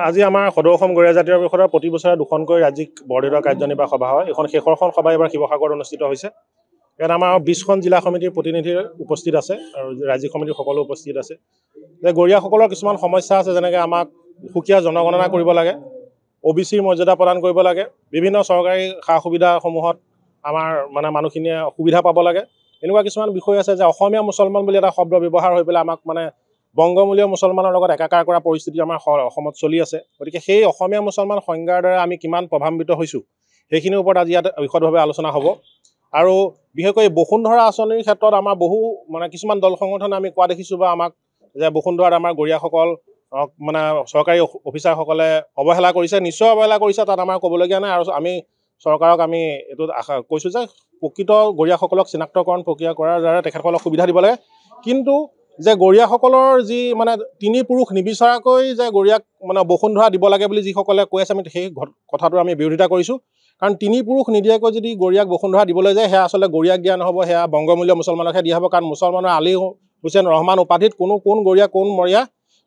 আজি আমাৰ সদৌ অসম গৰীয়া জাতীয় পৰিষদৰ প্ৰতি বছৰে দুখনকৈ ৰাজ্যিক বৰ্ধিত কাৰ্যনিৰ্বাহক সভা হয়। এখন শেষৰখন সভা এবাৰ শিৱসাগৰত অনুষ্ঠিত হৈছে। ইয়াত আমাৰ 20খন জিলা সমিতিৰ প্ৰতিনিধি উপস্থিত আছে আৰু ৰাজ্যিক সমিতিৰ সকলো উপস্থিত আছে। যে গৰীয়াসকলৰ কিছুমান সমস্যা আছে, যেনেকৈ আমাক সুকীয়া জনগণনা কৰিব লাগে, OBCৰ মৰ্যাদা প্ৰদান কৰিব লাগে, বিভিন্ন চৰকাৰী সা সুবিধাসমূহত আমাৰ মানুহখিনিয়ে সুবিধা পাব লাগে। এনেকুৱা কিছুমান বিষয় আছে যে অসমীয়া মুছলমান বুলি এটা শব্দ ব্যৱহাৰ হৈ পেলাই আমাক বংগমূলীয় মুছলমানৰ লগত একাকাৰ কৰা পৰিস্থিতি আমাৰ অসমত চলি আছে। গতিকে সেই অসমীয়া মুছলমান সংজ্ঞাৰ দ্বাৰা আমি কিমান প্ৰভাৱান্বিত হৈছোঁ সেইখিনিৰ ওপৰত আজি ইয়াত বিশদভাৱে আলোচনা হ'ব। আৰু বিশেষকৈ বসুন্ধৰা আঁচনিৰ ক্ষেত্ৰত আমাৰ বহু কিছুমান দল সংগঠনে আমি কোৱা দেখিছোঁ বা আমাক যে বসুন্ধৰাত আমাৰ গৰীয়াসকল চৰকাৰী অফিচাৰসকলে অৱহেলা কৰিছে। নিশ্চয় অৱহেলা কৰিছে, তাত আমাৰ ক'বলগীয়া নাই। আৰু আমি চৰকাৰক আমি এইটোত আশা কৈছোঁ যে প্ৰকৃত গৰীয়াসকলক চিনাক্তকৰণ প্ৰক্ৰিয়া কৰাৰ দ্বাৰা তেখেতসকলক সুবিধা দিব লাগে। কিন্তু যে গৰীয়াসকলৰ যি তিনি পুৰুষ নিবিচৰাকৈ যে গৰীয়াক বসুন্ধৰা দিব লাগে বুলি যিসকলে কৈ আছে, আমি সেই কথাটো আমি বিৰোধিতা কৰিছোঁ। কাৰণ তিনি পুৰুষ নিদিয়াকৈ যদি গৰীয়াক বসুন্ধৰা দিবলৈ যায়, সেয়া আচলতে গৰীয়াক দিয়া নহ'ব, সেয়া বংগমূলীয় মুছলমানকহে দিয়া হ'ব। কাৰণ মুছলমানৰ আলী হুছেইন ৰহমান উপাধিত কোন গৰীয়া কোন মৰীয়া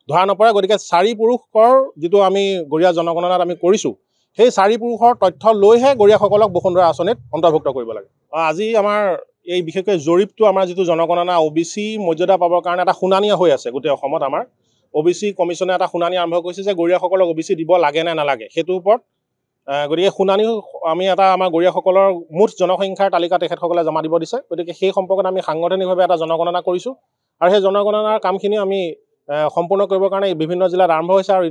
ধৰা নপৰে। গতিকে 4 পুৰুষৰ যিটো আমি গৰীয়া জনগণনাত আমি কৰিছোঁ, সেই 4 পুৰুষৰ তথ্য লৈহে গৰীয়াসকলক বসুন্ধৰা আঁচনিত অন্তৰ্ভুক্ত কৰিব লাগে। আজি আমাৰ এই বিশেষকৈ জৰীপটো আমাৰ যিটো জনগণনা OBC মৰ্যাদা পাবৰ কাৰণে এটা শুনানি হৈ আছে গোটেই অসমত। আমাৰ OBC কমিশ্যনে এটা শুনানি আৰম্ভ কৰিছে যে গৰীয়াসকলক OBC দিব লাগে নে নালাগে সেইটোৰ ওপৰত। গতিকে শুনানি আমি আমাৰ গৰীয়াসকলৰ মুঠ জনসংখ্যাৰ তালিকা তেখেতসকলে জমা দিব দিছে। গতিকে সেই সম্পৰ্কত আমি সাংগঠনিকভাৱে এটা জনগণনা কৰিছোঁ আৰু সেই জনগণনাৰ কামখিনি আমি সম্পূৰ্ণ কৰিবৰ কাৰণে বিভিন্ন জিলাত আৰম্ভ হৈছে। আৰু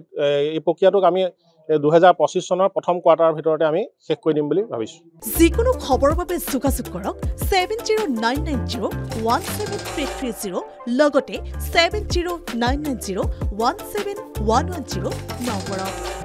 এই প্ৰক্ৰিয়াটোক আমি 2025 চনৰ প্ৰথম কোৱাৰ্টাৰৰ ভিতৰতে আমি শেষ কৰি দিম বুলি ভাবিছোঁ। যিকোনো খবৰৰ বাবে যোগাযোগ কৰক 7099017330 লগতে 7099017110 নম্বৰত।